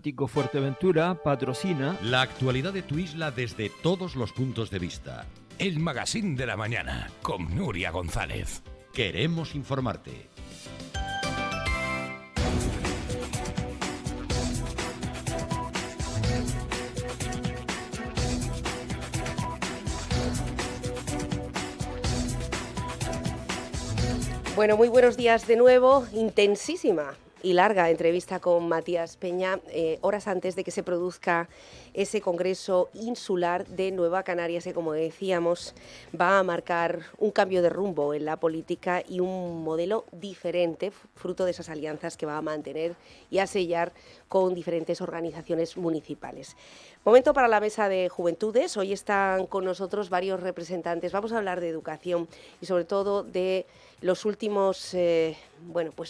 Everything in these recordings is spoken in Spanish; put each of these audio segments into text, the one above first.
Atlántico Fuerteventura patrocina la actualidad de tu isla desde todos los puntos de vista. El Magazín de la Mañana, con Nuria González. Queremos informarte. Bueno, muy buenos días de nuevo. Intensísima y larga entrevista con Matías Peña, horas antes de que se produzca ese Congreso Insular de Nueva Canarias, que, como decíamos, va a marcar un cambio de rumbo en la política y un modelo diferente, fruto de esas alianzas que va a mantener y a sellar con diferentes organizaciones municipales. Momento para la mesa de juventudes. Hoy están con nosotros varios representantes. Vamos a hablar de educación y sobre todo de los últimos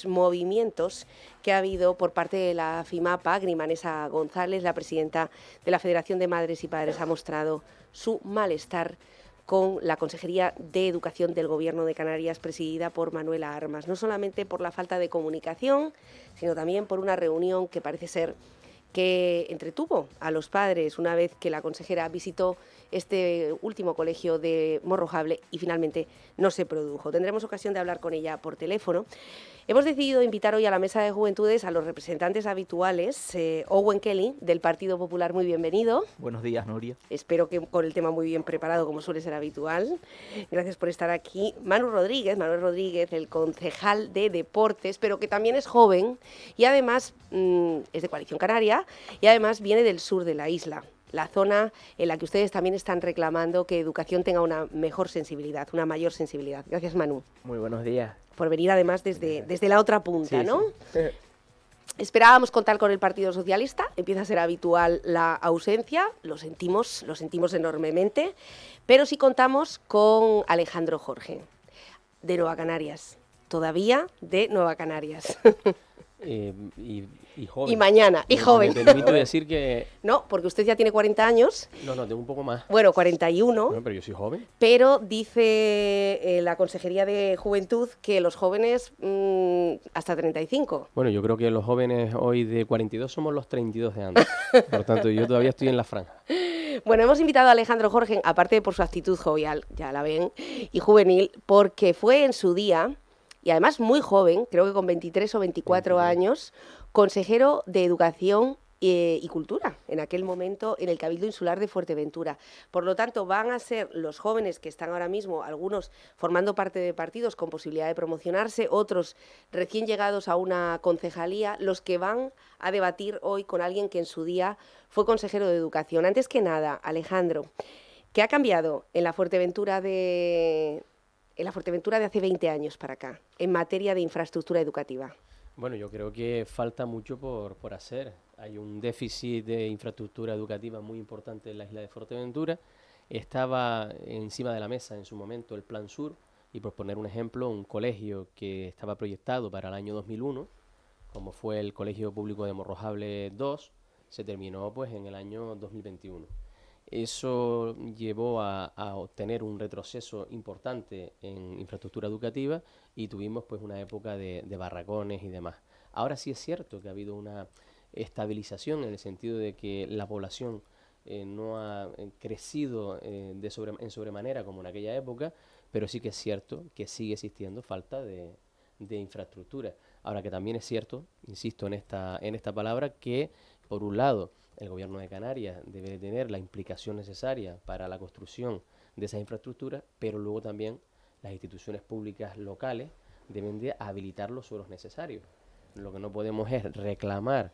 movimientos que ha habido por parte de la FIMAPA. Grimanesa González, la presidenta de la Federación de Madres y Padres, ha mostrado su malestar con la Consejería de Educación del Gobierno de Canarias, presidida por Manuela Armas, no solamente por la falta de comunicación, sino también por una reunión que parece ser que entretuvo a los padres una vez que la consejera visitó este último colegio de Morrojable y finalmente no se produjo. Tendremos ocasión de hablar con ella por teléfono. Hemos decidido invitar hoy a la mesa de juventudes a los representantes habituales. Owen Kelly, del Partido Popular, muy bienvenido. Buenos días, Nuria. Espero que con el tema muy bien preparado, como suele ser habitual. Gracias por estar aquí. Manuel Rodríguez, el concejal de Deportes, pero que también es joven y además es de Coalición Canaria y además viene del sur de la isla, la zona en la que ustedes también están reclamando que educación tenga una mejor sensibilidad, una mayor sensibilidad. Gracias, Manu. Muy buenos días. Por venir además desde la otra punta, sí, ¿no? Sí. Esperábamos contar con el Partido Socialista, empieza a ser habitual la ausencia, lo sentimos enormemente, pero sí contamos con Alejandro Jorge, de Nueva Canarias, todavía de Nueva Canarias. Y joven. Y mañana, y joven. Me permito decir que... No, porque usted ya tiene 40 años. No, tengo un poco más. Bueno, 41. Bueno, pero yo soy joven. Pero dice la Consejería de Juventud que los jóvenes hasta 35. Bueno, yo creo que los jóvenes hoy de 42 somos los 32 de antes. Por tanto, yo todavía estoy en la franja. Bueno, hemos invitado a Alejandro Jorge, aparte de por su actitud jovial, ya la ven, y juvenil, porque fue en su día, y además muy joven, creo que con 23 o 24 años, consejero de Educación y Cultura, en aquel momento en el Cabildo Insular de Fuerteventura. Por lo tanto, van a ser los jóvenes que están ahora mismo, algunos formando parte de partidos con posibilidad de promocionarse, otros recién llegados a una concejalía, los que van a debatir hoy con alguien que en su día fue consejero de Educación. Antes que nada, Alejandro, ¿qué ha cambiado en la Fuerteventura de hace 20 años para acá, en materia de infraestructura educativa? Bueno, yo creo que falta mucho por hacer. Hay un déficit de infraestructura educativa muy importante en la isla de Fuerteventura. Estaba encima de la mesa en su momento el Plan Sur, y por poner un ejemplo, un colegio que estaba proyectado para el año 2001, como fue el Colegio Público de Morrojable 2, se terminó pues en el año 2021. Eso llevó a obtener un retroceso importante en infraestructura educativa y tuvimos pues una época de barracones y demás. Ahora sí es cierto que ha habido una estabilización en el sentido de que la población no ha crecido en sobremanera como en aquella época, pero sí que es cierto que sigue existiendo falta de infraestructura. Ahora que también es cierto, insisto en esta palabra, que por un lado el Gobierno de Canarias debe tener la implicación necesaria para la construcción de esas infraestructuras, pero luego también las instituciones públicas locales deben de habilitar los suelos necesarios. Lo que no podemos es reclamar,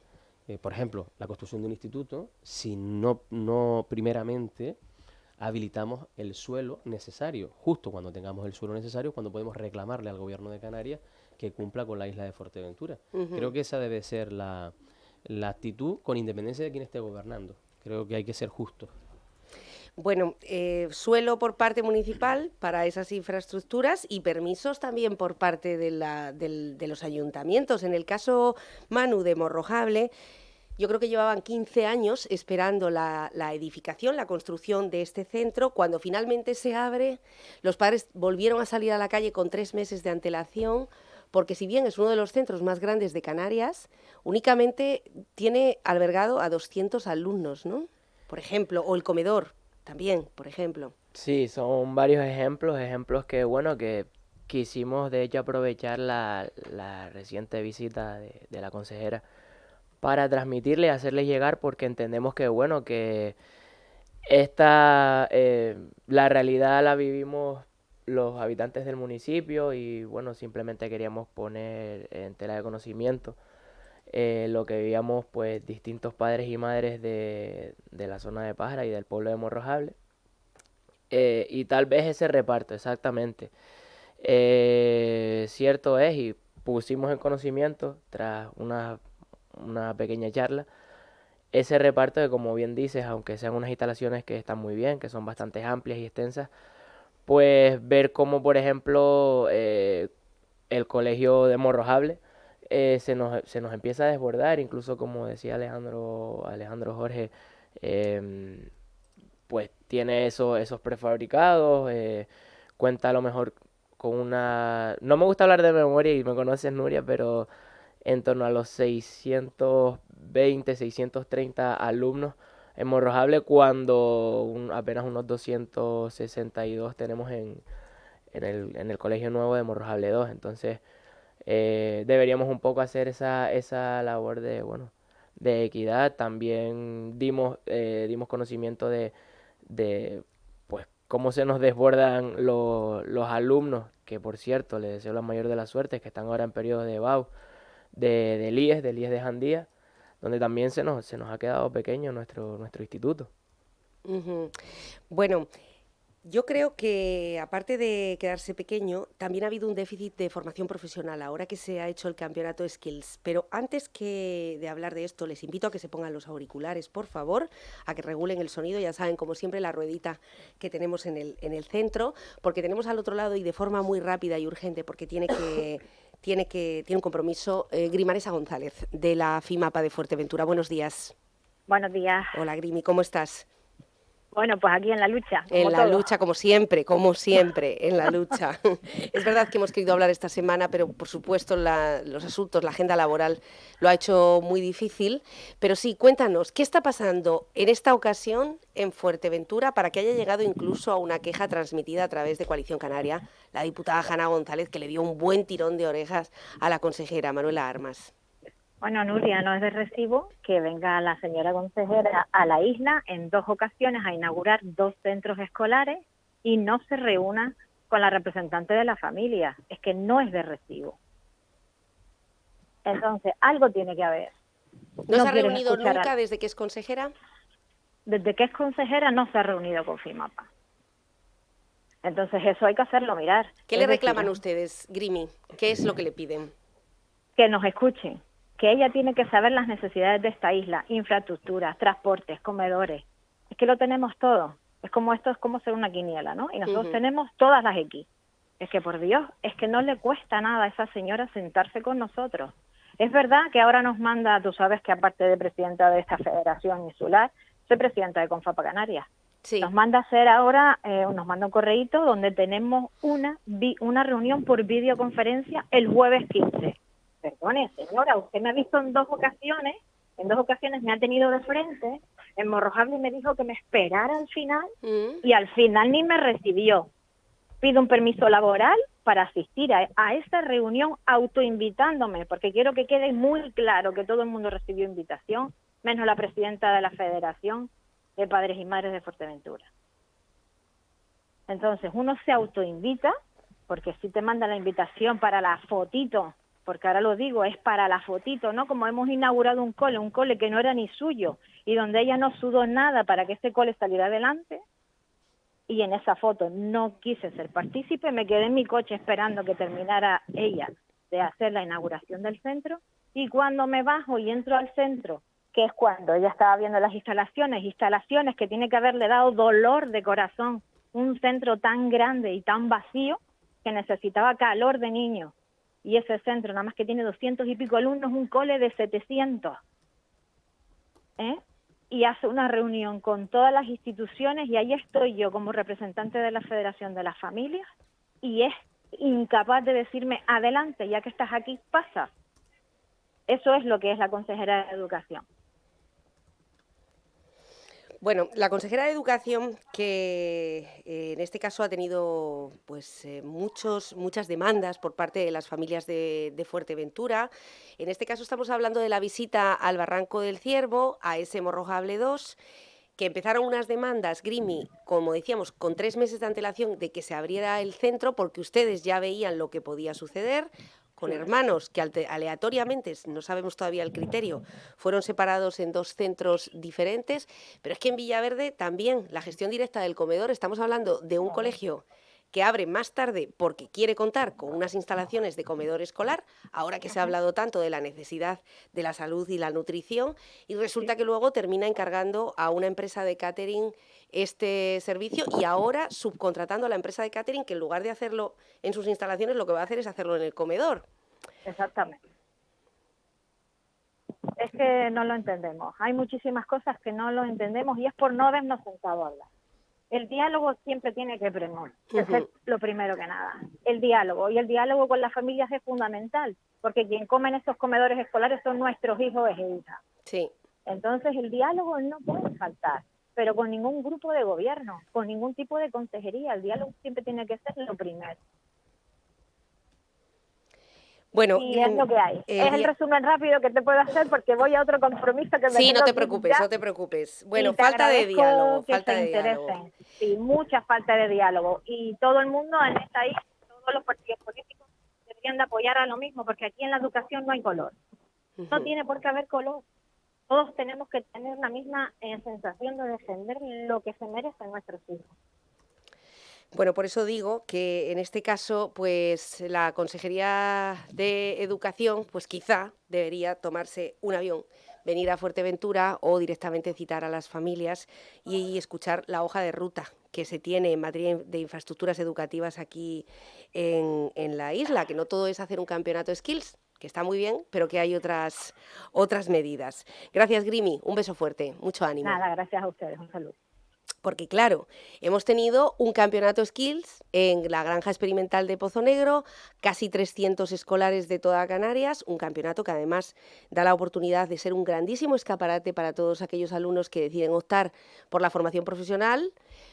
por ejemplo, la construcción de un instituto si no primeramente habilitamos el suelo necesario. Justo cuando tengamos el suelo necesario, cuando podemos reclamarle al Gobierno de Canarias que cumpla con la isla de Fuerteventura. Creo que esa debe ser la actitud, con independencia de quién esté gobernando. Creo que hay que ser justos. Bueno, suelo por parte municipal para esas infraestructuras y permisos también por parte de los ayuntamientos. En el caso, Manu, de Morrojable, yo creo que llevaban 15 años esperando la edificación, la construcción de este centro. Cuando finalmente se abre, los padres volvieron a salir a la calle con 3 meses de antelación porque si bien es uno de los centros más grandes de Canarias, únicamente tiene albergado a 200 alumnos, ¿no? Por ejemplo, o el comedor también, por ejemplo. Sí, son varios ejemplos que, bueno, que quisimos de hecho aprovechar la reciente visita de la consejera para transmitirle y hacerles llegar, porque entendemos que, bueno, que la realidad la vivimos los habitantes del municipio y, bueno, simplemente queríamos poner en tela de conocimiento lo que vivíamos, pues, distintos padres y madres de la zona de Pájara y del pueblo de Morrojable. Y tal vez ese reparto, exactamente. Cierto es, y pusimos en conocimiento, tras una pequeña charla, ese reparto que, como bien dices, aunque sean unas instalaciones que están muy bien, que son bastante amplias y extensas, pues ver cómo, por ejemplo, el colegio de Morrojable se nos empieza a desbordar, incluso como decía Alejandro Jorge, pues tiene esos prefabricados, cuenta a lo mejor con no me gusta hablar de memoria y me conoces, Nuria, pero en torno a los 620, 630 alumnos en Morrojable, cuando apenas unos 262 tenemos en el Colegio Nuevo de Morrojable 2. Entonces, deberíamos un poco hacer esa labor de equidad. También dimos conocimiento de pues cómo se nos desbordan los alumnos, que por cierto les deseo la mayor de las suertes, que están ahora en periodo de BAU, del IES de Jandía, donde también se nos ha quedado pequeño nuestro instituto. Ujú. Bueno, yo creo que aparte de quedarse pequeño, también ha habido un déficit de formación profesional ahora que se ha hecho el campeonato Skills. Pero antes de hablar de esto, les invito a que se pongan los auriculares, por favor, a que regulen el sonido. Ya saben, como siempre, la ruedita que tenemos en el centro, porque tenemos al otro lado, y de forma muy rápida y urgente, porque tiene un compromiso, Grimaresa González, de la FIMAPA de Fuerteventura. Buenos días. Buenos días. Hola, Grimi, ¿cómo estás? Bueno, pues aquí en la lucha. En la lucha, como siempre, en la lucha. Es verdad que hemos querido hablar esta semana, pero por supuesto los asuntos, la agenda laboral lo ha hecho muy difícil. Pero sí, cuéntanos, ¿qué está pasando en esta ocasión en Fuerteventura para que haya llegado incluso a una queja transmitida a través de Coalición Canaria, la diputada Jana González, que le dio un buen tirón de orejas a la consejera Manuela Armas? Bueno, Nuria, no es de recibo que venga la señora consejera a la isla en 2 ocasiones a inaugurar 2 centros escolares y no se reúna con la representante de la familia. Es que no es de recibo. Entonces, algo tiene que haber. ¿No se ha reunido nunca desde que es consejera? Desde que es consejera no se ha reunido con FIMAPA. Entonces, eso hay que hacerlo mirar. ¿Qué le reclaman ustedes, Grimi? ¿Qué es lo que le piden? Que nos escuchen. Que ella tiene que saber las necesidades de esta isla, infraestructuras, transportes, comedores. Es que lo tenemos todo. Esto es como ser una quiniela, ¿no? Y nosotros tenemos todas las X. Es que, por Dios, es que no le cuesta nada a esa señora sentarse con nosotros. Es verdad que ahora nos manda, tú sabes que aparte de presidenta de esta federación insular, soy presidenta de Confapa Canarias. Sí. Nos manda a hacer ahora, nos manda un correíto donde tenemos una reunión por videoconferencia el jueves 15. Perdone, señora, usted me ha visto en 2 ocasiones me ha tenido de frente, en Morrojable me dijo que me esperara al final, y al final ni me recibió. Pido un permiso laboral para asistir a esta reunión autoinvitándome, porque quiero que quede muy claro que todo el mundo recibió invitación, menos la presidenta de la Federación de Padres y Madres de Fuerteventura. Entonces, uno se autoinvita, porque si te manda la invitación para la fotito, porque ahora lo digo, es para la fotito, ¿no? Como hemos inaugurado un cole que no era ni suyo, y donde ella no sudó nada para que ese cole saliera adelante, y en esa foto no quise ser partícipe, me quedé en mi coche esperando que terminara ella de hacer la inauguración del centro, y cuando me bajo y entro al centro, que es cuando ella estaba viendo las instalaciones que tiene que haberle dado dolor de corazón, un centro tan grande y tan vacío, que necesitaba calor de niños, y ese centro, nada más que tiene 200 y pico alumnos, un cole de 700. Y hace una reunión con todas las instituciones, y ahí estoy yo como representante de la Federación de las Familias, y es incapaz de decirme, adelante, ya que estás aquí, pasa. Eso es lo que es la consejera de Educación. Bueno, la consejera de Educación, que en este caso ha tenido pues muchas demandas por parte de las familias de Fuerteventura. En este caso estamos hablando de la visita al Barranco del Ciervo, a ese Morrojable 2, que empezaron unas demandas, Grimi, como decíamos, con 3 meses de antelación de que se abriera el centro, porque ustedes ya veían lo que podía suceder, con hermanos que aleatoriamente, no sabemos todavía el criterio, fueron separados en 2 centros diferentes, pero es que en Villaverde también la gestión directa del comedor, estamos hablando de un colegio que abre más tarde porque quiere contar con unas instalaciones de comedor escolar, ahora que se ha hablado tanto de la necesidad de la salud y la nutrición, y resulta que luego termina encargando a una empresa de catering este servicio y ahora subcontratando a la empresa de catering, que en lugar de hacerlo en sus instalaciones, lo que va a hacer es hacerlo en el comedor. Exactamente. Es que no lo entendemos. Hay muchísimas cosas que no lo entendemos y es por no habernos sentado a hablar. El diálogo siempre tiene que primar, eso es lo primero que nada. El diálogo, y el diálogo con las familias es fundamental, porque quien come en esos comedores escolares son nuestros hijos e hijas. Sí. Entonces el diálogo no puede faltar, pero con ningún grupo de gobierno, con ningún tipo de consejería. El diálogo siempre tiene que ser lo primero. Bueno, y es lo que hay. Es el resumen rápido que te puedo hacer porque voy a otro compromiso que me Sí, no tengo te que ir preocupes, ya. no te preocupes. Bueno, Y te falta de agradezco diálogo, que falta se de diálogo. interesen. Sí, mucha falta de diálogo. Y todo el mundo en esta isla, todos los partidos políticos deberían de apoyar a lo mismo, porque aquí en la educación no hay color. No tiene por qué haber color. Todos tenemos que tener la misma sensación de defender lo que se merecen nuestros hijos. Bueno, por eso digo que en este caso, pues la Consejería de Educación, pues quizá debería tomarse un avión, venir a Fuerteventura o directamente citar a las familias y escuchar la hoja de ruta que se tiene en materia de infraestructuras educativas aquí en la isla, que no todo es hacer un campeonato skills, que está muy bien, pero que hay otras medidas. Gracias, Grimi, un beso fuerte, mucho ánimo. Nada, gracias a ustedes, un saludo. Porque claro, hemos tenido un campeonato skills en la granja experimental de Pozo Negro, casi 300 escolares de toda Canarias, un campeonato que además da la oportunidad de ser un grandísimo escaparate para todos aquellos alumnos que deciden optar por la formación profesional,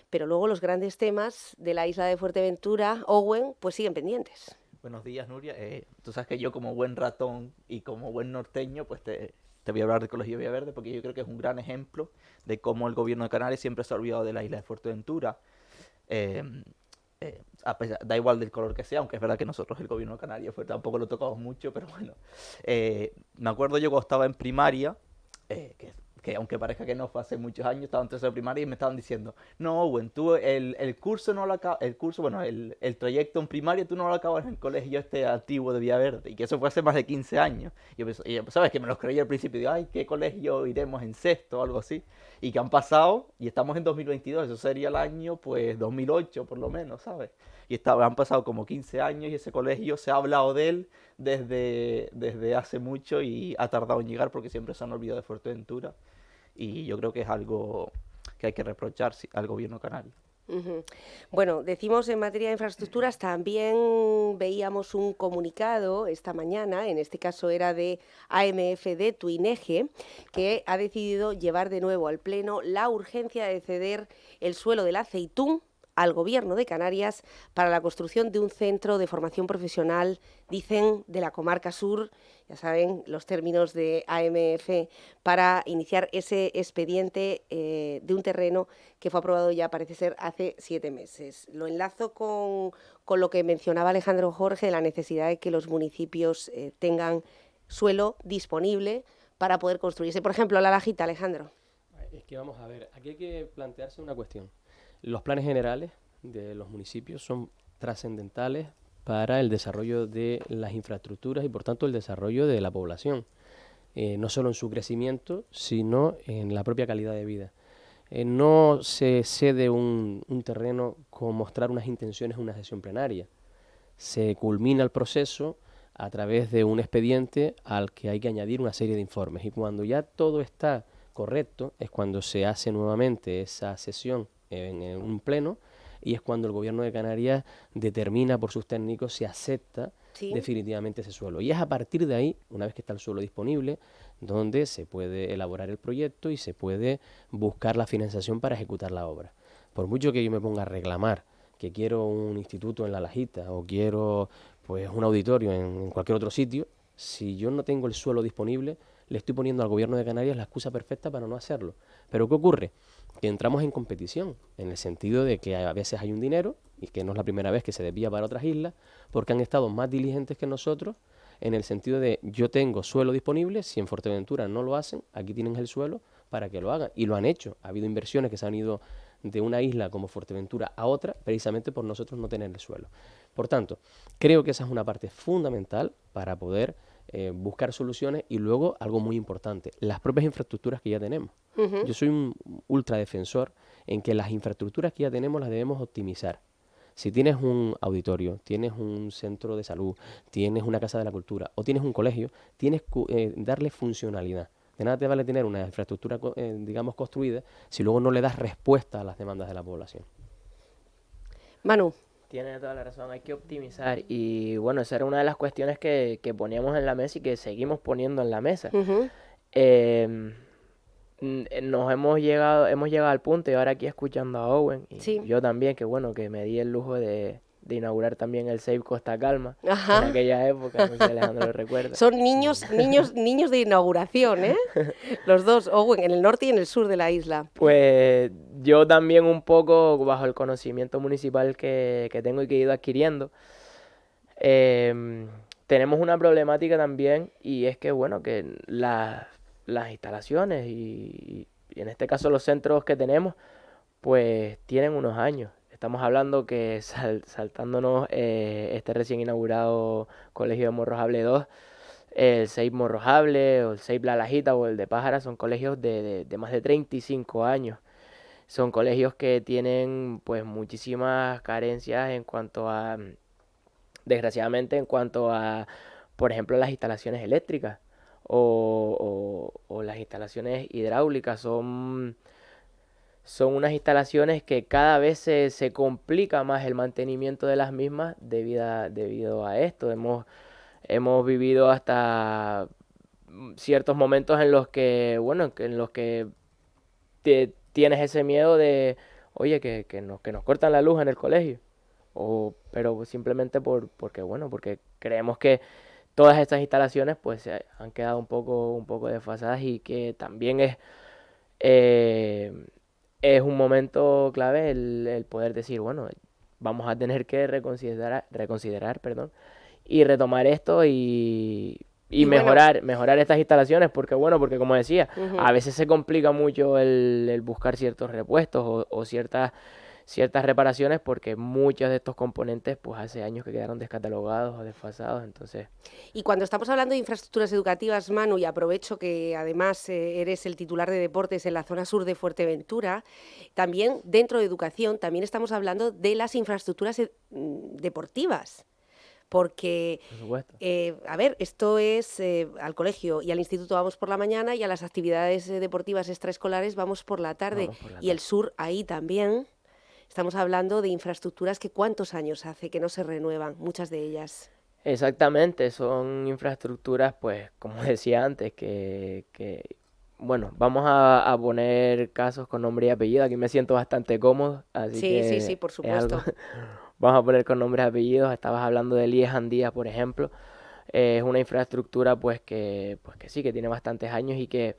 pero luego los grandes temas de la isla de Fuerteventura, Owen, pues siguen pendientes. Buenos días, Nuria. Tú sabes que yo como buen ratón y como buen norteño, pues te voy a hablar del Colegio Villaverde porque yo creo que es un gran ejemplo de cómo el gobierno de Canarias siempre se ha olvidado de la isla de Fuerteventura. Da igual del color que sea, aunque es verdad que nosotros el gobierno de Canarias pues, tampoco lo tocamos mucho, pero bueno. Me acuerdo yo cuando estaba en primaria, que aunque parezca que no, fue hace muchos años, estaba en tercero de primaria y me estaban diciendo, no, Owen, tú el curso no lo acabas, el trayecto en primaria tú no lo acabas en el colegio este antiguo de Villaverde, y que eso fue hace más de 15 años. Y sabes que me los creí al principio, digo, ay, ¿qué colegio iremos en sexto o algo así? Y que han pasado, y estamos en 2022, eso sería el año, pues, 2008 por lo menos, ¿sabes? Y han pasado como 15 años y ese colegio se ha hablado de él desde hace mucho y ha tardado en llegar porque siempre se han olvidado de Fuerteventura. Y yo creo que es algo que hay que reprochar al gobierno canario. Bueno, decimos en materia de infraestructuras, también veíamos un comunicado esta mañana, en este caso era de AMF de Tuineje, que ha decidido llevar de nuevo al Pleno la urgencia de ceder el suelo del Aceitún al Gobierno de Canarias para la construcción de un centro de formación profesional, dicen, de la comarca sur, ya saben los términos de AMF, para iniciar ese expediente de un terreno que fue aprobado ya, parece ser, hace 7 meses. Lo enlazo con lo que mencionaba Alejandro Jorge, de la necesidad de que los municipios tengan suelo disponible para poder construirse. Por ejemplo, La Lajita, Alejandro. Es que vamos a ver, aquí hay que plantearse una cuestión. Los planes generales de los municipios son trascendentales para el desarrollo de las infraestructuras y, por tanto, el desarrollo de la población. No solo en su crecimiento, sino en la propia calidad de vida. No se cede un terreno con mostrar unas intenciones en una sesión plenaria. Se culmina el proceso a través de un expediente al que hay que añadir una serie de informes. Y cuando ya todo está correcto, es cuando se hace nuevamente esa sesión en un pleno y es cuando el gobierno de Canarias determina por sus técnicos si acepta Sí. definitivamente ese suelo. Y es a partir de ahí, una vez que está el suelo disponible, donde se puede elaborar el proyecto y se puede buscar la financiación para ejecutar la obra. Por mucho que yo me ponga a reclamar que quiero un instituto en La Lajita o quiero pues un auditorio en cualquier otro sitio, si yo no tengo el suelo disponible, le estoy poniendo al gobierno de Canarias la excusa perfecta para no hacerlo. Pero ¿qué ocurre? Que entramos en competición, en el sentido de que a veces hay un dinero, y que no es la primera vez que se desvía para otras islas, porque han estado más diligentes que nosotros, en el sentido de yo tengo suelo disponible, si en Fuerteventura no lo hacen, aquí tienen el suelo para que lo hagan. Y lo han hecho. Ha habido inversiones que se han ido de una isla como Fuerteventura a otra, precisamente por nosotros no tener el suelo. Por tanto, creo que esa es una parte fundamental para poder buscar soluciones y luego algo muy importante, las propias infraestructuras que ya tenemos. Yo soy un ultra defensor en que las infraestructuras que ya tenemos las debemos optimizar. Si tienes un auditorio, tienes un centro de salud, tienes una casa de la cultura o tienes un colegio, tienes que darle funcionalidad. De nada te vale tener una infraestructura, digamos, construida si luego no le das respuesta a las demandas de la población. Manu. Tiene toda la razón, hay que optimizar y bueno, esa era una de las cuestiones que poníamos en la mesa y que seguimos poniendo en la mesa. Hemos llegado al punto y ahora aquí escuchando a Owen y Sí. yo también, que bueno, que me di el lujo de inaugurar también el Save Costa Calma Ajá. en aquella época, no sé si Alejandro lo recuerda. Son niños de inauguración, ¿eh? Los dos, Owen, en el norte y en el sur de la isla. Pues yo también un poco bajo el conocimiento municipal que tengo y que he ido adquiriendo, tenemos una problemática también y es que bueno, que las instalaciones y en este caso los centros que tenemos, pues tienen unos años. Estamos hablando que saltándonos este recién inaugurado Colegio de Morrojable 2, el SEIP Morrojable o el SEIP La Lajita o el de Pájara son colegios de más de 35 años. Son colegios que tienen pues muchísimas carencias en cuanto a, desgraciadamente, en cuanto a, por ejemplo, las instalaciones eléctricas o las instalaciones hidráulicas. Son unas instalaciones que cada vez se complica más el mantenimiento de las mismas debido a esto. Hemos vivido hasta ciertos momentos en los que, bueno, en los que tienes ese miedo de, oye, que nos cortan la luz en el colegio. Pero simplemente porque creemos que todas estas instalaciones pues se han quedado un poco desfasadas y que también es un momento clave el poder decir, bueno, vamos a tener que reconsiderar, perdón, y retomar esto y mejorar estas instalaciones, porque como decía, a veces se complica mucho el buscar ciertos repuestos o ciertas reparaciones porque muchos de estos componentes pues hace años que quedaron descatalogados o desfasados, entonces... Y cuando estamos hablando de infraestructuras educativas, Manu, y aprovecho que además eres el titular de deportes en la zona sur de Fuerteventura, también dentro de educación también estamos hablando de las infraestructuras deportivas. Porque, a ver, esto es al colegio y al instituto vamos por la mañana y a las actividades deportivas extraescolares vamos por la tarde. Y el sur ahí también. Estamos hablando de infraestructuras que ¿cuántos años hace que no se renuevan? Muchas de ellas. Exactamente, son infraestructuras, pues, como decía antes, que bueno, vamos a poner casos con nombre y apellido. Aquí me siento bastante cómodo, así que sí, por supuesto. Vamos a poner con nombres y apellidos. Estabas hablando del IES Andía, por ejemplo. Es una infraestructura, pues que sí, que tiene bastantes años y que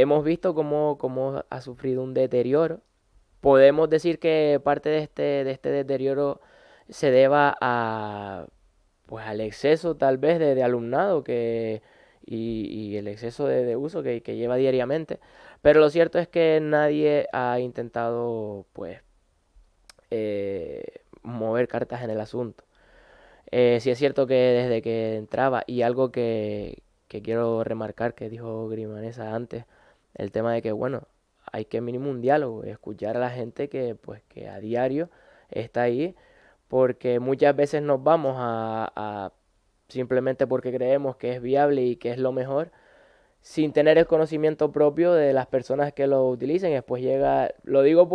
hemos visto cómo ha sufrido un deterioro. Podemos decir que parte de este deterioro se deba pues al exceso tal vez de alumnado y el exceso de uso que lleva diariamente, pero lo cierto es que nadie ha intentado pues mover cartas en el asunto. Sí es cierto que desde que entraba, y algo que quiero remarcar que dijo Grimanesa antes, el tema de que bueno, hay que mínimo un diálogo, escuchar a la gente que a diario está ahí, porque muchas veces nos vamos a simplemente porque creemos que es viable y que es lo mejor, sin tener el conocimiento propio de las personas que lo utilicen. Y después llega, lo digo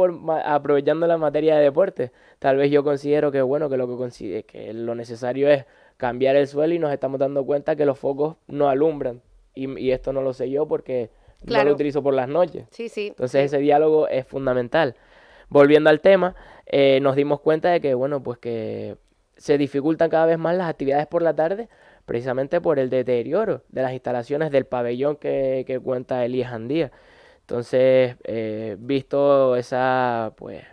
aprovechando la materia de deporte, tal vez yo considero que bueno, que lo necesario es cambiar el suelo y nos estamos dando cuenta que los focos no alumbran. Y esto no lo sé yo porque no Claro. lo utilizo por las noches. Sí, sí. Entonces ese diálogo es fundamental. Volviendo al tema, nos dimos cuenta de que, bueno, pues que se dificultan cada vez más las actividades por la tarde, precisamente por el deterioro de las instalaciones del pabellón que cuenta Elías Andía. Entonces, visto esa, pues,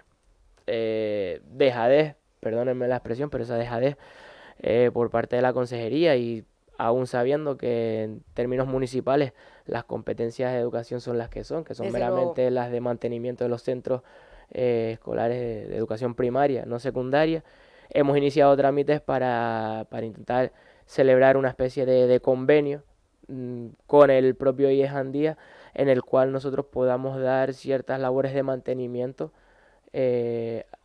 dejadez, perdónenme la expresión, pero esa dejadez por parte de la consejería y aún sabiendo que en términos municipales las competencias de educación son las que son Desde meramente las de mantenimiento de los centros escolares de educación primaria, no secundaria. Hemos iniciado trámites para intentar celebrar una especie de convenio con el propio IES Andía, en el cual nosotros podamos dar ciertas labores de mantenimiento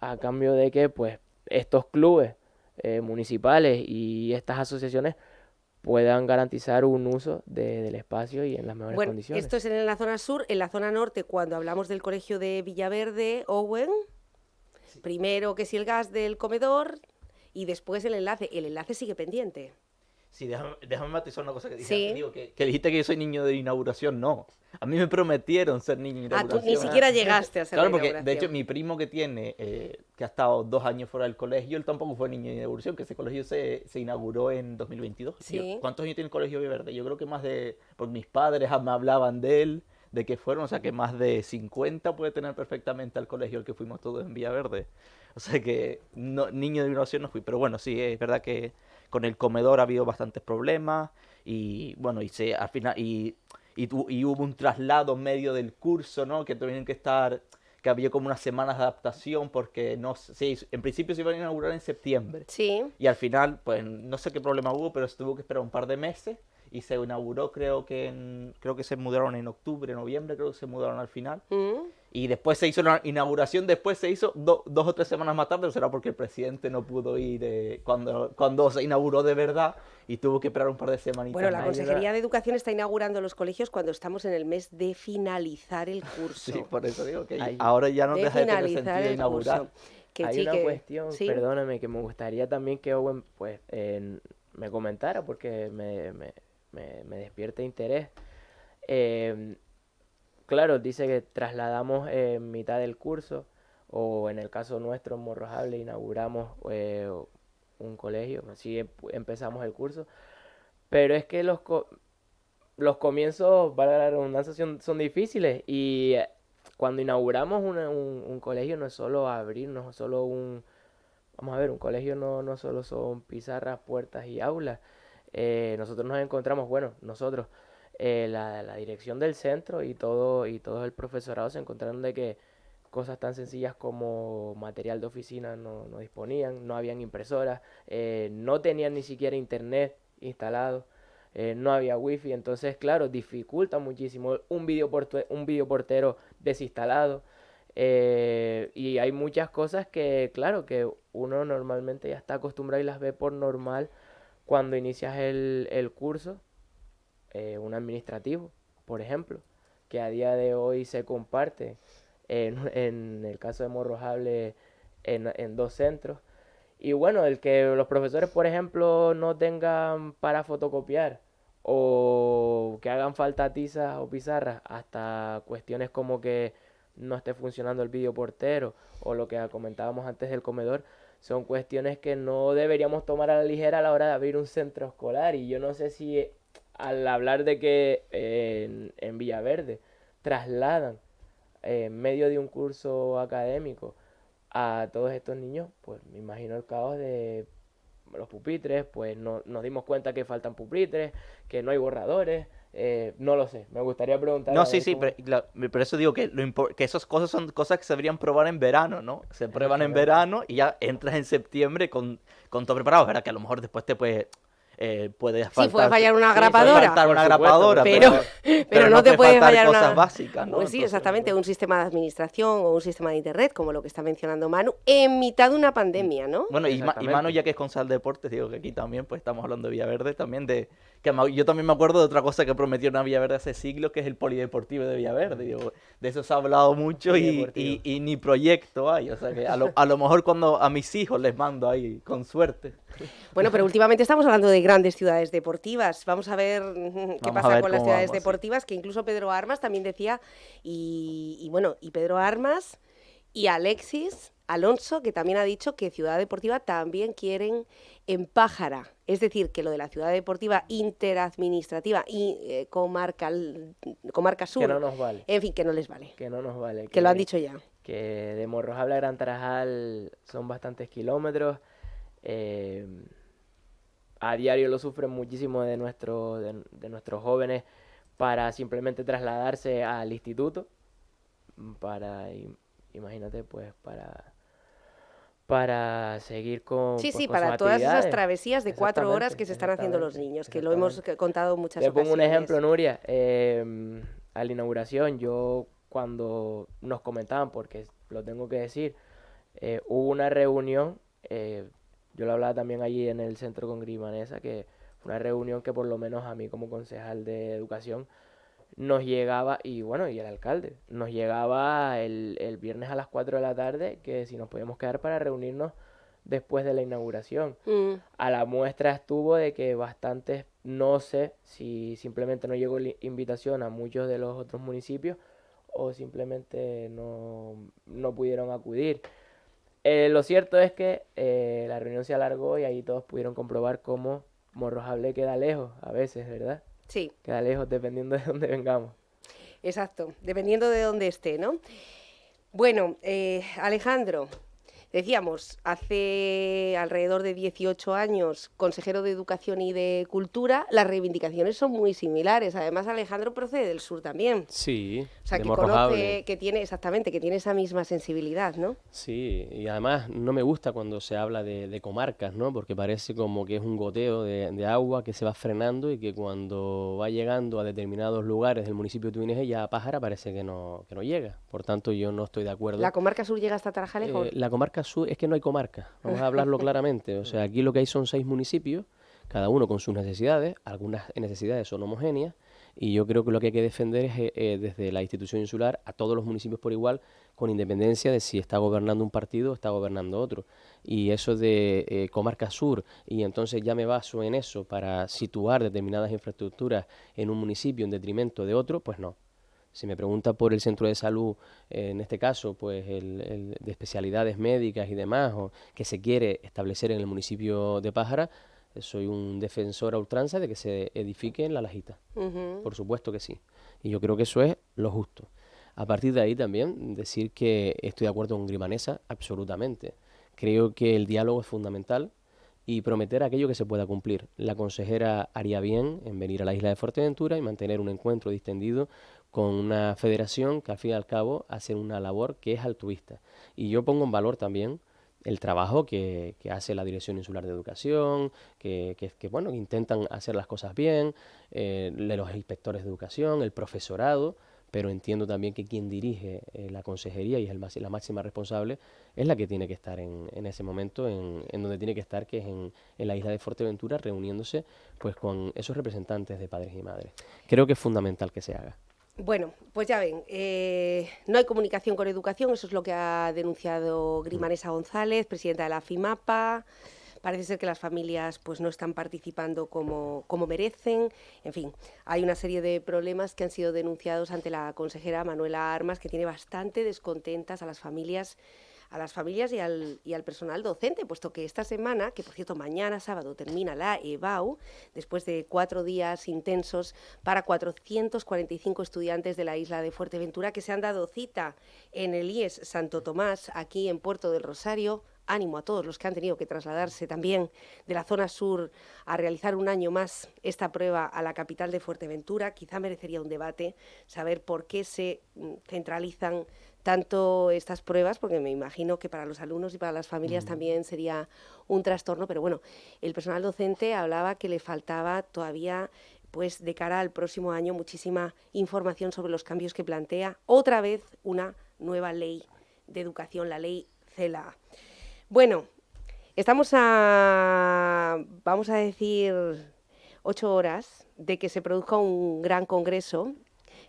a cambio de que pues estos clubes municipales y estas asociaciones puedan garantizar un uso del espacio y en las mejores Bueno, condiciones. esto es en la zona sur. En la zona norte, cuando hablamos del colegio de Villaverde, Owen, primero que si el gas del comedor y después el enlace. El enlace sigue pendiente. Sí, déjame matizar una cosa que dije. Sí. Digo, que dijiste que yo soy niño de inauguración, no. A mí me prometieron ser niño de Ah, inauguración. tú ni siquiera llegaste a ser Claro, la porque de inauguración. hecho mi primo que tiene, que ha estado 2 años fuera del colegio, él tampoco fue niño de inauguración, que ese colegio se inauguró en 2022. Sí. ¿Cuántos años tiene el colegio Villaverde? Yo creo que más de, porque mis padres me hablaban de él, de que fueron, o sea que más de 50 puede tener perfectamente al colegio al que fuimos todos en Villaverde. O sea que no, niño de inauguración no fui, pero bueno, sí, es verdad que con el comedor ha habido bastantes problemas y bueno, al final y hubo un traslado en medio del curso, ¿no? Que tuvieron que estar, que había como unas semanas de adaptación porque no sí, en principio se iban a inaugurar en septiembre. Sí. Y al final, pues no sé qué problema hubo, pero se tuvo que esperar un par de meses y se inauguró, creo que se mudaron en octubre, noviembre, creo que se mudaron al final. Y después se hizo la inauguración, después se hizo 2 o 3 semanas más tarde, o será porque el presidente no pudo ir cuando se inauguró de verdad y tuvo que esperar un par de semanitas. Bueno, la más. Consejería de Educación está inaugurando los colegios cuando estamos en el mes de finalizar el curso. Sí, por eso digo que Ahí. ahora ya no de deja de tener finalizar sentido el inaugurar. curso. Que Hay sí, una que- cuestión, sí. perdóname, que me gustaría también que Owen pues me comentara porque me despierta interés. Claro, dice que trasladamos en mitad del curso o en el caso nuestro en Morrojable inauguramos un colegio, así empezamos el curso, pero es que los comienzos, valga la redundancia, son difíciles y cuando inauguramos un colegio no es solo abrir, no es solo vamos a ver, un colegio no solo son pizarras, puertas y aulas. Nosotros nos encontramos, bueno, la dirección del centro y todo el profesorado se encontraron de que cosas tan sencillas como material de oficina no disponían, no habían impresoras, no tenían ni siquiera internet instalado, no había wifi, entonces claro, dificulta muchísimo un videoportero desinstalado. Y hay muchas cosas que, claro, que uno normalmente ya está acostumbrado y las ve por normal cuando inicias el curso, un administrativo, por ejemplo, que a día de hoy se comparte, en el caso de Morrojable, en 2 centros. Y bueno, el que los profesores, por ejemplo, no tengan para fotocopiar o que hagan falta tizas o pizarras, hasta cuestiones como que no esté funcionando el videoportero o lo que comentábamos antes del comedor, son cuestiones que no deberíamos tomar a la ligera a la hora de abrir un centro escolar. Y yo no sé si al hablar de que en Villaverde trasladan en medio de un curso académico a todos estos niños, pues me imagino el caos de los pupitres, pues nos dimos cuenta que faltan pupitres, que no hay borradores, no lo sé, me gustaría preguntar. No, sí, pero eso digo que, que esas cosas son cosas que se deberían probar en verano, ¿no? Se prueban en verano y ya entras en septiembre con todo preparado, ¿verdad? Que a lo mejor después te puede faltar... Sí, puede fallar una puede grapadora. faltar una Por supuesto, grapadora, pero no te puede fallar cosas una... básicas, ¿no? Pues sí, Entonces, exactamente, un sistema de administración o un sistema de internet, como lo que está mencionando Manu, en mitad de una pandemia, ¿no? Bueno, y Exactamente. Manu, ya que es concejal de deportes, digo que aquí también pues estamos hablando de Villaverde, también de yo también me acuerdo de otra cosa que prometieron a Villaverde hace siglos, que es el polideportivo de Villaverde. Digo, de eso se ha hablado mucho y ni proyecto hay. O sea que a lo mejor cuando a mis hijos les mando ahí, con suerte. Bueno, pero últimamente estamos hablando de grandes ciudades deportivas. Vamos a ver qué pasa con las ciudades deportivas, que incluso Pedro Armas también decía, y Pedro Armas y Alexis Alonso, que también ha dicho que Ciudad Deportiva también quieren en Pájara. Es decir, que lo de la Ciudad Deportiva interadministrativa y comarca sur, que no nos vale. En fin, que no les vale. Que no nos vale. Que lo han dicho ya. Que de Morrojable a Gran Tarajal son bastantes kilómetros. A diario lo sufren muchísimo de nuestros jóvenes para simplemente trasladarse al instituto. Imagínate, pues, para seguir con Sí, pues, con para sus todas esas actividades. travesías de 4 horas que se están haciendo los niños, que lo hemos contado muchas Te ocasiones. pongo un ejemplo, Nuria. A la inauguración, yo cuando nos comentaban, porque lo tengo que decir, hubo una reunión, yo lo hablaba también allí en el centro con Grimanesa, que fue una reunión que por lo menos a mí como concejal de educación nos llegaba, y el alcalde, nos llegaba el viernes a las 4 de la tarde, que si nos podíamos quedar para reunirnos después de la inauguración. A la muestra estuvo de que bastantes, no sé si simplemente no llegó la invitación a muchos de los otros municipios o simplemente no pudieron acudir. Lo cierto es que la reunión se alargó y ahí todos pudieron comprobar cómo Morrojable queda lejos a veces, ¿verdad? Sí. Queda lejos dependiendo de dónde vengamos. Exacto, dependiendo de dónde esté, ¿no? Bueno, Alejandro, decíamos, hace alrededor de 18 años, consejero de Educación y de Cultura, las reivindicaciones son muy similares. Además, Alejandro procede del sur también. Sí, O sea, de que Morrojable. conoce, que tiene esa misma sensibilidad, ¿no? Sí, y además no me gusta cuando se habla de comarcas, ¿no? Porque parece como que es un goteo de agua que se va frenando y que cuando va llegando a determinados lugares del municipio de Tuineje ya a Pájara parece que no llega. Por tanto, yo no estoy de acuerdo. ¿La comarca sur llega hasta Tarajalejo? La comarca sur es que no hay comarca, vamos a hablarlo claramente. O sea, aquí lo que hay son 6 municipios, cada uno con sus necesidades, algunas necesidades son homogéneas, y yo creo que lo que hay que defender es desde la institución insular a todos los municipios por igual, con independencia de si está gobernando un partido o está gobernando otro. Y eso de comarca sur, y entonces ya me baso en eso para situar determinadas infraestructuras en un municipio en detrimento de otro, pues no. Si me pregunta por el centro de salud, en este caso, pues el de especialidades médicas y demás, o que se quiere establecer en el municipio de Pájara, soy un defensor a ultranza de que se edifique en La Lajita. Por supuesto que sí. Y yo creo que eso es lo justo. A partir de ahí también decir que estoy de acuerdo con Grimanesa, absolutamente. Creo que el diálogo es fundamental y prometer aquello que se pueda cumplir. La consejera haría bien en venir a la isla de Fuerteventura y mantener un encuentro distendido con una federación que al fin y al cabo hace una labor que es altruista. Y yo pongo en valor también el trabajo que hace la Dirección Insular de Educación, que intentan hacer las cosas bien, los inspectores de educación, el profesorado, pero entiendo también que quien dirige la consejería y es la máxima responsable es la que tiene que estar en ese momento, en donde tiene que estar, que es en la isla de Fuerteventura, reuniéndose pues con esos representantes de padres y madres. Creo que es fundamental que se haga. Bueno, pues ya ven, no hay comunicación con educación, eso es lo que ha denunciado Grimanesa González, presidenta de la FIMAPA. Parece ser que las familias pues no están participando como merecen. En fin, hay una serie de problemas que han sido denunciados ante la consejera Manuela Armas, que tiene bastante descontentas a las familias y al personal docente, puesto que esta semana, que por cierto mañana sábado termina la EBAU, después de 4 días intensos para 445 estudiantes de la isla de Fuerteventura que se han dado cita en el IES Santo Tomás, aquí en Puerto del Rosario. Ánimo a todos los que han tenido que trasladarse también de la zona sur a realizar un año más esta prueba a la capital de Fuerteventura. Quizá merecería un debate saber por qué se centralizan tanto estas pruebas, porque me imagino que para los alumnos y para las familias también sería un trastorno, pero bueno, el personal docente hablaba que le faltaba todavía, pues de cara al próximo año, muchísima información sobre los cambios que plantea otra vez una nueva ley de educación, la ley CELA. Bueno, vamos a decir, 8 horas de que se produzca un gran congreso.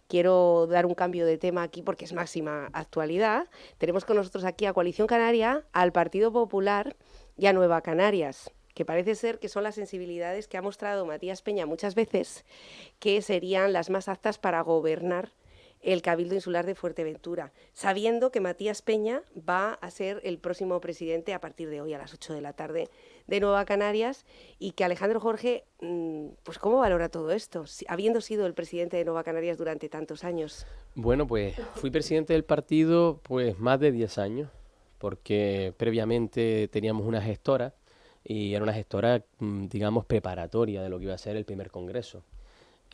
Quiero dar un cambio de tema aquí porque es máxima actualidad. Tenemos con nosotros aquí a Coalición Canaria, al Partido Popular y a Nueva Canarias, que parece ser que son las sensibilidades que ha mostrado Matías Peña muchas veces, que serían las más aptas para gobernar el Cabildo Insular de Fuerteventura, sabiendo que Matías Peña va a ser el próximo presidente a partir de hoy a las 8 de la tarde de Nueva Canarias, y que Alejandro Jorge, pues ¿cómo valora todo esto, habiendo sido el presidente de Nueva Canarias durante tantos años? Bueno, pues fui presidente del partido pues más de 10 años, porque previamente teníamos una gestora, y era una gestora, digamos, preparatoria de lo que iba a ser el primer congreso.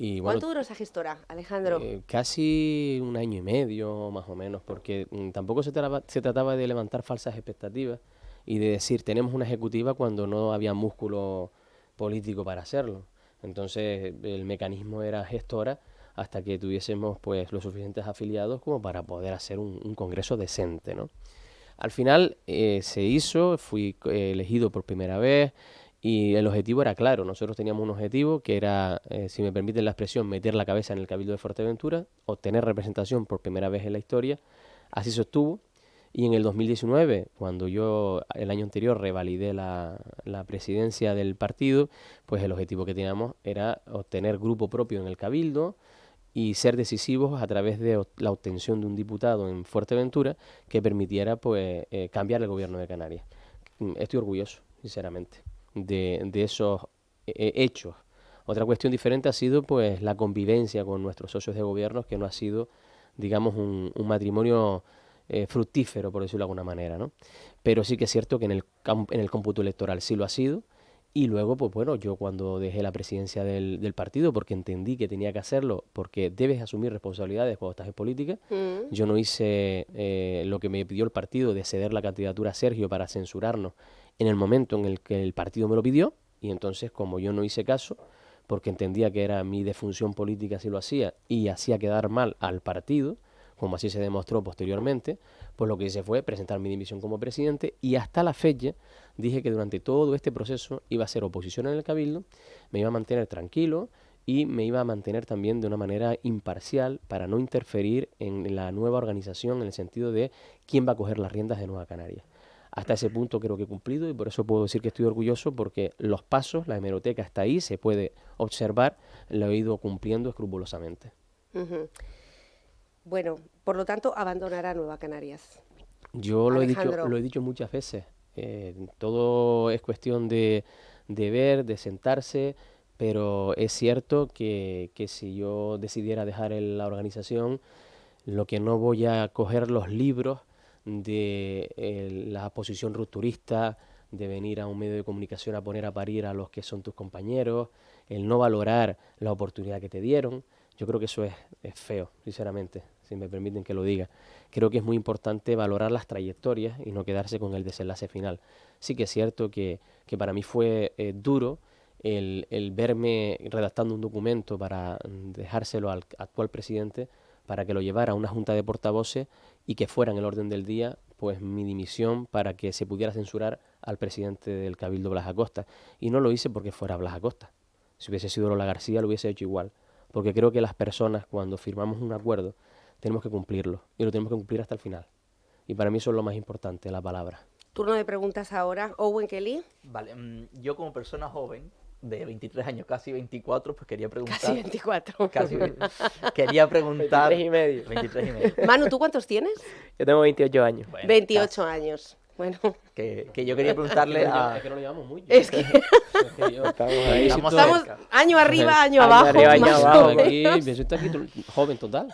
Y bueno, ¿cuánto duró esa gestora, Alejandro? Casi 1 año y medio, más o menos, porque tampoco se trataba de levantar falsas expectativas y de decir, tenemos una ejecutiva cuando no había músculo político para hacerlo. Entonces, el mecanismo era gestora hasta que tuviésemos pues los suficientes afiliados como para poder hacer un congreso decente, ¿no? Al final se hizo, fui elegido por primera vez. Y el objetivo era claro, nosotros teníamos un objetivo que era, si me permiten la expresión, meter la cabeza en el Cabildo de Fuerteventura, obtener representación por primera vez en la historia. Así se obtuvo, y en el 2019, cuando yo el año anterior revalidé la presidencia del partido, pues el objetivo que teníamos era obtener grupo propio en el Cabildo y ser decisivos a través de la obtención de un diputado en Fuerteventura que permitiera pues cambiar el gobierno de Canarias. Estoy orgulloso, sinceramente, de esos hechos. Otra cuestión diferente ha sido pues la convivencia con nuestros socios de gobierno, que no ha sido, digamos, un matrimonio fructífero, por decirlo de alguna manera, ¿no? Pero sí que es cierto que en el cómputo electoral sí lo ha sido. Y luego, pues bueno, yo cuando dejé la presidencia del partido, porque entendí que tenía que hacerlo, porque debes asumir responsabilidades cuando estás en política, yo no hice lo que me pidió el partido de ceder la candidatura a Sergio para censurarnos en el momento en el que el partido me lo pidió, y entonces como yo no hice caso, porque entendía que era mi defunción política si lo hacía, y hacía quedar mal al partido, como así se demostró posteriormente, pues lo que hice fue presentar mi dimisión como presidente, y hasta la fecha dije que durante todo este proceso iba a ser oposición en el Cabildo, me iba a mantener tranquilo y me iba a mantener también de una manera imparcial para no interferir en la nueva organización en el sentido de quién va a coger las riendas de Nueva Canarias. Hasta ese punto creo que he cumplido, y por eso puedo decir que estoy orgulloso, porque los pasos, la hemeroteca está ahí, se puede observar, lo he ido cumpliendo escrupulosamente. Bueno, por lo tanto, abandonará Nueva Canarias. Yo lo he dicho muchas veces. Todo es cuestión de ver, de sentarse, pero es cierto que si yo decidiera dejar la organización, lo que no voy a coger los libros de la posición rupturista, de venir a un medio de comunicación a poner a parir a los que son tus compañeros, el no valorar la oportunidad que te dieron. Yo creo que eso es feo, sinceramente, si me permiten que lo diga. Creo que es muy importante valorar las trayectorias y no quedarse con el desenlace final. Sí que es cierto que para mí fue duro el verme redactando un documento para dejárselo al actual presidente para que lo llevara a una junta de portavoces y que fuera en el orden del día pues mi dimisión para que se pudiera censurar al presidente del Cabildo, Blas Acosta. Y no lo hice porque fuera Blas Acosta. Si hubiese sido Lola García, lo hubiese hecho igual. Porque creo que las personas, cuando firmamos un acuerdo, tenemos que cumplirlo, y lo tenemos que cumplir hasta el final. Y para mí eso es lo más importante, la palabra. Turno de preguntas ahora. Owen Kelly. Vale, yo como persona joven, de 23 años, casi 24, pues quería preguntar... Casi 24. Quería preguntar... 23 y medio. 23 y medio. Manu, ¿tú cuántos tienes? Yo tengo 28 años. Bueno, 28 años. Bueno, que yo quería preguntarle a... Es que no lo llevamos mucho. es que Estamos ahí. estamos año arriba, año Año abajo. arriba, año más abajo. o menos. Yo estoy aquí joven total.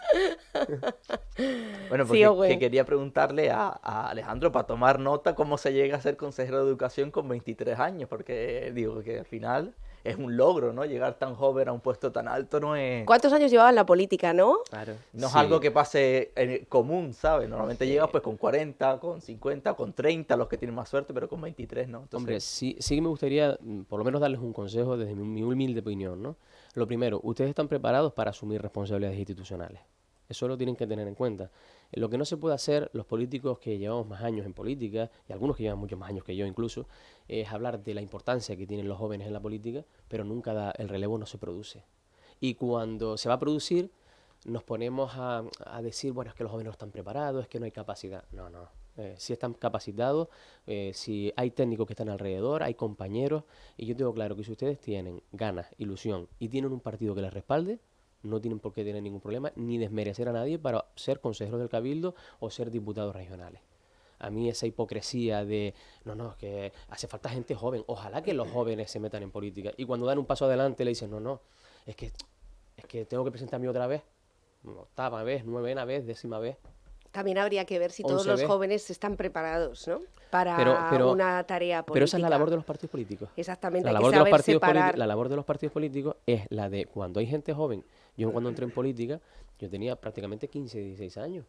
Bueno, Sí, porque Owen. que quería preguntarle a Alejandro para tomar nota cómo se llega a ser consejero de educación con 23 años, porque digo que al final es un logro, ¿no? Llegar tan joven a un puesto tan alto no es, ¿Cuántos años llevaba en la política, no? Claro. no es Sí. algo que pase común, ¿sabes? Normalmente llegas pues con 40, con 50, con 30, los que tienen más suerte, pero con 23, ¿no? Entonces, Hombre, sí que me gustaría por lo menos darles un consejo desde mi humilde opinión, ¿no? Lo primero, ustedes están preparados para asumir responsabilidades institucionales. Eso lo tienen que tener en cuenta. Lo que no se puede hacer, los políticos que llevamos más años en política, y algunos que llevan muchos más años que yo incluso, es hablar de la importancia que tienen los jóvenes en la política, pero nunca el relevo no se produce. Y cuando se va a producir, nos ponemos a decir, bueno, es que los jóvenes no están preparados, es que no hay capacidad. No, no. Si están capacitados, si hay técnicos que están alrededor, hay compañeros, y yo tengo claro que si ustedes tienen ganas, ilusión y tienen un partido que les respalde, no tienen por qué tener ningún problema ni desmerecer a nadie para ser consejeros del Cabildo o ser diputados regionales. A mí esa hipocresía de, no, es que hace falta gente joven, ojalá que los jóvenes se metan en política, y cuando dan un paso adelante le dicen, no, es que tengo que presentarme otra vez, octava vez, 9ª vez, 10ª vez. También habría que ver si todos los 11 jóvenes están preparados, ¿no? Para Pero una tarea política. Pero esa es la labor de los partidos políticos. Exactamente, La hay labor, que de los saber partidos separar. la labor de los partidos políticos es la de cuando hay gente joven. Yo cuando entré en política, yo tenía prácticamente 15, 16 años.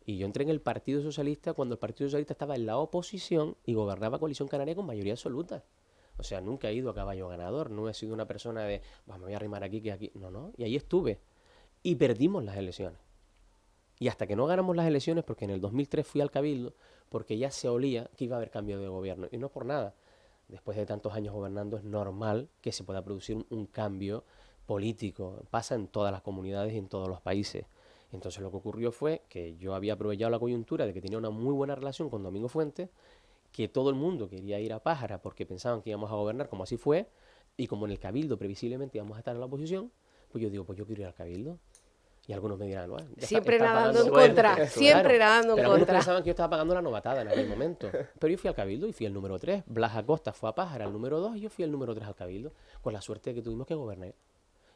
Y yo entré en el Partido Socialista cuando el Partido Socialista estaba en la oposición y gobernaba Coalición Canaria con mayoría absoluta. O sea, nunca he ido a caballo ganador, no he sido una persona de, me voy a arrimar aquí, que aquí. No. Y ahí estuve. Y perdimos las elecciones. Y hasta que no ganamos las elecciones, porque en el 2003 fui al Cabildo, porque ya se olía que iba a haber cambio de gobierno. Y no por nada. Después de tantos años gobernando es normal que se pueda producir un cambio político. Pasa en todas las comunidades y en todos los países. Entonces lo que ocurrió fue que yo había aprovechado la coyuntura de que tenía una muy buena relación con Domingo Fuentes, que todo el mundo quería ir a Pájara porque pensaban que íbamos a gobernar, como así fue, y como en el Cabildo previsiblemente íbamos a estar en la oposición, pues yo digo, pues yo quiero ir al Cabildo. Y algunos me dirán, bueno, siempre nadando en suerte, contra, claro. siempre nadando en Pero algunos contra. pensaban que yo estaba pagando la novatada en aquel momento. Pero yo fui al Cabildo y fui el número 3. Blas Acosta fue a Pájara, el número 2, y yo fui el número 3 al Cabildo, con la suerte de que tuvimos que gobernar.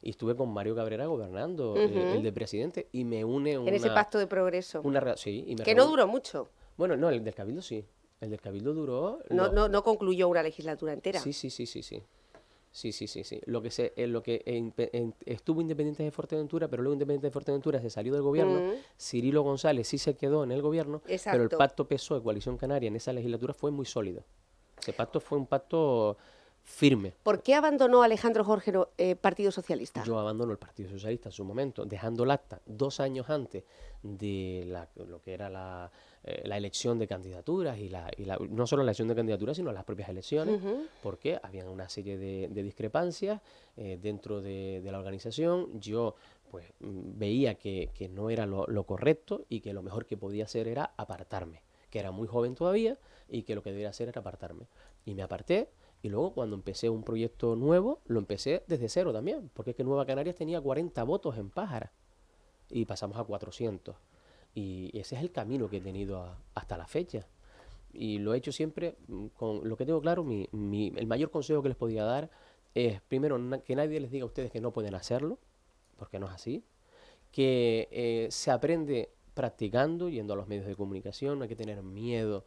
Y estuve con Mario Cabrera gobernando, el de presidente, y me une una... En ese pacto de progreso. Sí, y me Que no duró mucho. Bueno, no, el del Cabildo sí. El del Cabildo duró... No concluyó una legislatura entera. Sí. Lo que estuvo Independiente de Fuerteventura, pero luego Independiente de Fuerteventura se salió del gobierno. Cirilo González sí se quedó en el gobierno, pero el pacto PSOE Coalición Canaria en esa legislatura fue muy sólido. Ese pacto fue un pacto firme. ¿Por qué abandonó Alejandro Jorge Partido Socialista? Yo abandono el Partido Socialista en su momento, dejando el acta 2 años antes de lo que era la elección de candidaturas y no solo la elección de candidaturas, sino las propias elecciones, porque había una serie de discrepancias dentro de la organización. Yo pues veía que no era lo correcto y que lo mejor que podía hacer era apartarme, que era muy joven todavía y que lo que debía hacer era apartarme. Y me aparté. Y luego cuando empecé un proyecto nuevo, lo empecé desde cero también, porque es que Nueva Canarias tenía 40 votos en Pájara y pasamos a 400. Y ese es el camino que he tenido hasta la fecha. Y lo he hecho siempre con lo que tengo claro, el mayor consejo que les podía dar es, primero, que nadie les diga a ustedes que no pueden hacerlo, porque no es así, que se aprende practicando, yendo a los medios de comunicación, no hay que tener miedo.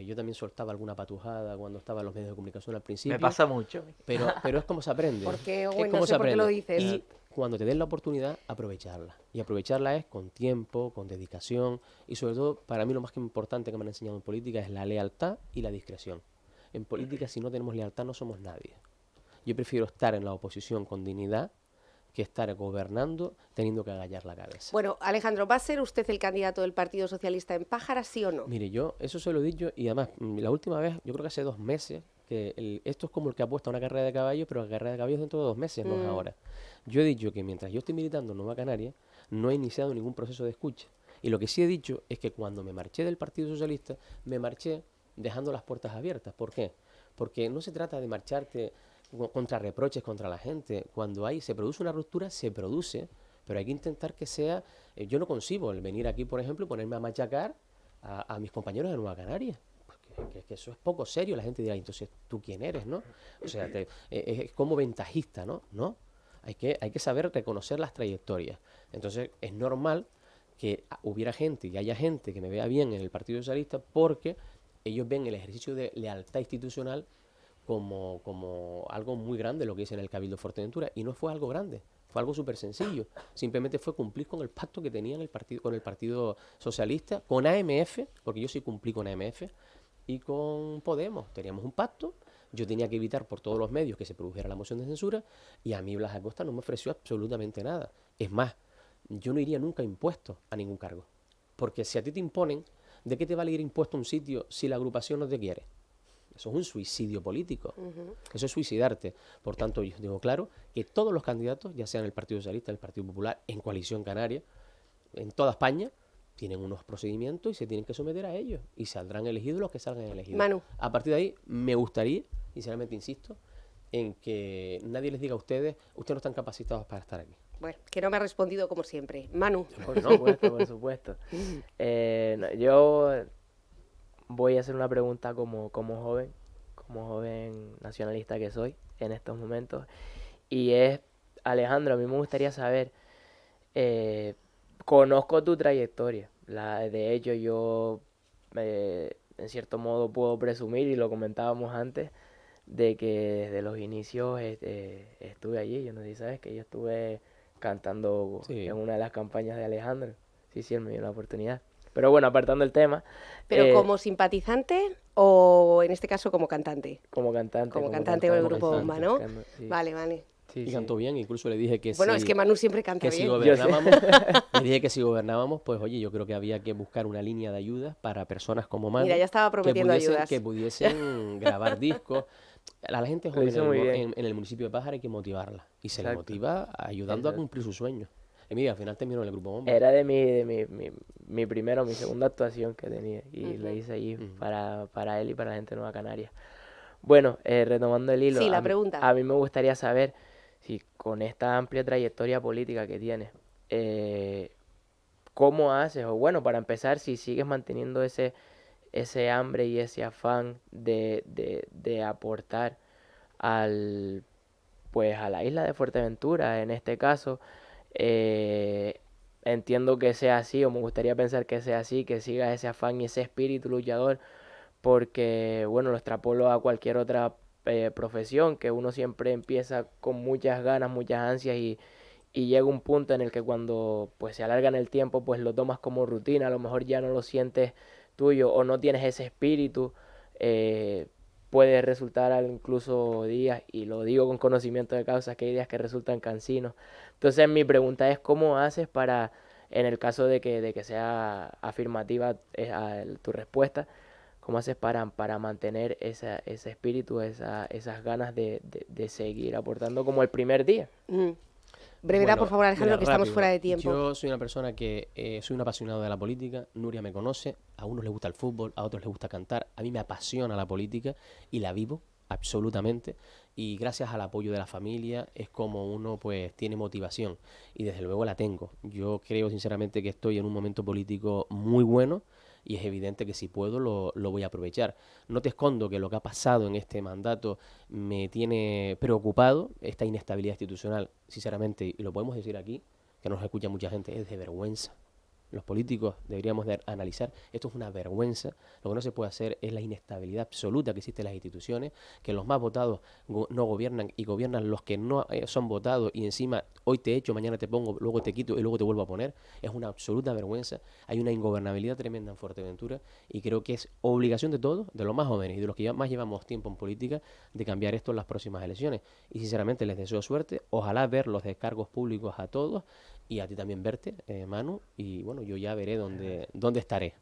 Yo también soltaba alguna patujada cuando estaba en los medios de comunicación al principio. Me pasa mucho. Pero es como se aprende. Porque, es bueno, como no sé se por qué aprende. lo dices. Y cuando te den la oportunidad, aprovecharla. Y aprovecharla es con tiempo, con dedicación. Y sobre todo, para mí lo más importante que me han enseñado en política es la lealtad y la discreción. En política, si no tenemos lealtad, no somos nadie. Yo prefiero estar en la oposición con dignidad que estar gobernando teniendo que agachar la cabeza. Bueno, Alejandro, ¿va a ser usted el candidato del Partido Socialista en Pájara, sí o no? Mire, yo eso se lo he dicho y además la última vez, yo creo que hace 2 meses, que esto es como el que apuesta a una carrera de caballos, pero la carrera de caballos dentro de 2 meses, no es ahora. Yo he dicho que mientras yo estoy militando en Nueva Canaria, no he iniciado ningún proceso de escucha. Y lo que sí he dicho es que cuando me marché del Partido Socialista, me marché dejando las puertas abiertas. ¿Por qué? Porque no se trata de marcharte contra reproches contra la gente. Cuando se produce una ruptura, se produce, pero hay que intentar que sea... yo no concibo el venir aquí, por ejemplo, y ponerme a machacar a mis compañeros de Nueva Canaria. Porque que eso es poco serio. La gente dirá, entonces, ¿tú quién eres, no? O sea, es como ventajista, ¿no? No. Hay que saber reconocer las trayectorias. Entonces, es normal que hubiera gente y haya gente que me vea bien en el Partido Socialista porque ellos ven el ejercicio de lealtad institucional como algo muy grande lo que hice en el Cabildo Fuerteventura, y no fue algo grande, fue algo súper sencillo, simplemente fue cumplir con el pacto que tenía con el Partido Socialista, con AMF, porque yo sí cumplí con AMF, y con Podemos, teníamos un pacto, yo tenía que evitar por todos los medios que se produjera la moción de censura, y a mí Blas Acosta no me ofreció absolutamente nada. Es más, yo no iría nunca impuesto a ningún cargo. Porque si a ti te imponen, ¿de qué te vale ir impuesto a un sitio si la agrupación no te quiere? Eso es un suicidio político. Eso es suicidarte. Por tanto, yo digo claro que todos los candidatos, ya sean el Partido Socialista, el Partido Popular, en Coalición Canaria, en toda España, tienen unos procedimientos y se tienen que someter a ellos. Y saldrán elegidos los que salgan elegidos. Manu. A partir de ahí, me gustaría, sinceramente insisto, en que nadie les diga a ustedes no están capacitados para estar aquí. Bueno, que no me ha respondido como siempre. Manu. Por supuesto, por supuesto. No, yo voy a hacer una pregunta como joven nacionalista que soy en estos momentos. Y es, Alejandro, a mí me gustaría saber, conozco tu trayectoria. De hecho, yo en cierto modo puedo presumir, y lo comentábamos antes, de que desde los inicios estuve allí. Yo no sé si sabes que yo estuve cantando Sí. en una de las campañas de Alejandro. Sí, él me dio la oportunidad. Pero bueno, apartando el tema, ¿Pero como simpatizante o en este caso como cantante? como cantante. Como cantante del grupo Bomba, ¿no? Sí. Vale, vale. Sí, Y sí. cantó bien, incluso le dije que Bueno, si, es que Manu siempre canta que si bien. gobernábamos, le dije que si gobernábamos, pues oye, yo creo que había que buscar una línea de ayudas para personas como Manu, Mira, ya estaba prometiendo ayudas. que pudiesen grabar discos. A la gente Lo joven hizo muy bien. en el municipio de Pájara hay que motivarla, y se le Exacto. motiva ayudando a Exacto. cumplir sus sueños. Y mira, al final terminó en el grupo Bomba. Era de mi segunda actuación que tenía, y la hice allí para él y para la gente de Nueva Canaria. Bueno, retomando el hilo, Sí, la a mí- pregunta. a mí me gustaría saber si con esta amplia trayectoria política que tienes, ¿cómo haces? O bueno, para empezar, si sigues manteniendo ese hambre y ese afán de aportar pues a la isla de Fuerteventura, en este caso. Entiendo que sea así, o me gustaría pensar que sea así, que siga ese afán y ese espíritu luchador, porque bueno, lo extrapolo a cualquier otra profesión, que uno siempre empieza con muchas ganas, muchas ansias, y llega un punto en el que cuando pues se alarga en el tiempo, pues lo tomas como rutina, a lo mejor ya no lo sientes tuyo o no tienes ese espíritu. Puede resultar incluso días, y lo digo con conocimiento de causa, que hay días que resultan cansinos. Entonces mi pregunta es, ¿cómo haces para, en el caso de que sea afirmativa tu respuesta, cómo haces para mantener ese espíritu, esas ganas de seguir aportando como el primer día? Brevedad, Bueno, por favor, Alejandro, mira, que estamos rápido. fuera de tiempo. Yo soy una persona que soy un apasionado de la política. Nuria me conoce. A unos les gusta el fútbol, a otros les gusta cantar. A mí me apasiona la política y la vivo absolutamente. Y gracias al apoyo de la familia es como uno pues tiene motivación. Y desde luego la tengo. Yo creo sinceramente que estoy en un momento político muy bueno. Y es evidente que si puedo lo voy a aprovechar. No te escondo que lo que ha pasado en este mandato me tiene preocupado, esta inestabilidad institucional, sinceramente, y lo podemos decir aquí, que nos escucha mucha gente, es de vergüenza. Los políticos deberíamos de analizar, esto es una vergüenza, lo que no se puede hacer es la inestabilidad absoluta que existe en las instituciones, que los más votados no gobiernan y gobiernan los que no son votados, y encima hoy te echo, mañana te pongo, luego te quito y luego te vuelvo a poner. Es una absoluta vergüenza, hay una ingobernabilidad tremenda en Fuerteventura, y creo que es obligación de todos, de los más jóvenes y de los que ya más llevamos tiempo en política, de cambiar esto en las próximas elecciones. Y sinceramente les deseo suerte, ojalá ver los descargos públicos a todos, y a ti también verte, Manu, y bueno, yo ya veré dónde estaré.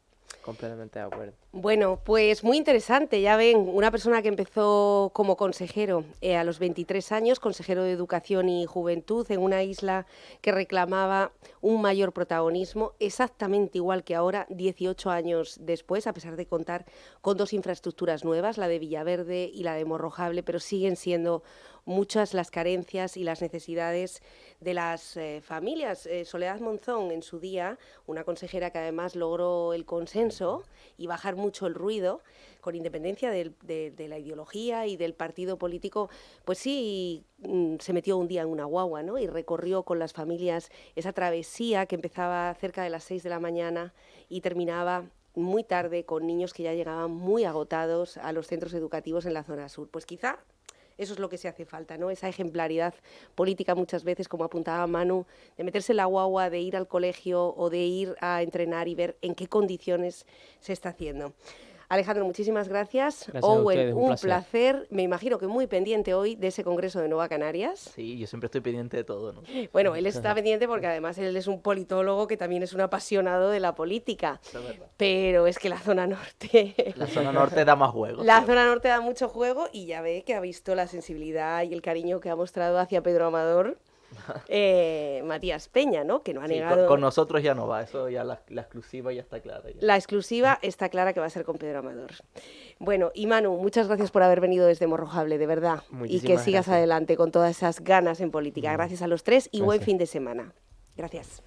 Completamente de acuerdo. Bueno, pues muy interesante, ya ven, una persona que empezó como consejero a los 23 años, consejero de Educación y Juventud en una isla que reclamaba un mayor protagonismo, exactamente igual que ahora, 18 años después, a pesar de contar con dos infraestructuras nuevas, la de Villaverde y la de Morrojable, pero siguen siendo muchas las carencias y las necesidades de las familias. Soledad Monzón, en su día, una consejera que además logró el consenso y bajar mucho el ruido, con independencia de la ideología y del partido político, pues sí, se metió un día en una guagua, ¿no? Y recorrió con las familias esa travesía que empezaba cerca de las 6 de la mañana y terminaba muy tarde con niños que ya llegaban muy agotados a los centros educativos en la zona sur. Pues quizá eso es lo que se hace falta, ¿no? Esa ejemplaridad política muchas veces, como apuntaba Manu, de meterse en la guagua, de ir al colegio o de ir a entrenar y ver en qué condiciones se está haciendo. Alejandro, muchísimas gracias. Gracias a Owen, ustedes, un un placer. placer. Me imagino que muy pendiente hoy de ese Congreso de Nueva Canarias. Sí, yo siempre estoy pendiente de todo, ¿no? Bueno, él está pendiente porque además él es un politólogo que también es un apasionado de la política. Eso es verdad. Pero es que la zona norte... La zona norte da más juego. La sí. zona norte da mucho juego y ya ve que ha visto la sensibilidad y el cariño que ha mostrado hacia Pedro Amador Matías Peña, ¿no? Que no ha Sí, negado... con nosotros ya no va, eso ya la exclusiva ya está clara. Ya. La exclusiva está clara que va a ser con Pedro Amador. Bueno, y Manu, muchas gracias por haber venido desde Morrojable, de verdad. Y que Muchísimas sigas gracias. adelante con todas esas ganas en política. Gracias a los tres y buen Gracias. fin de semana. Gracias.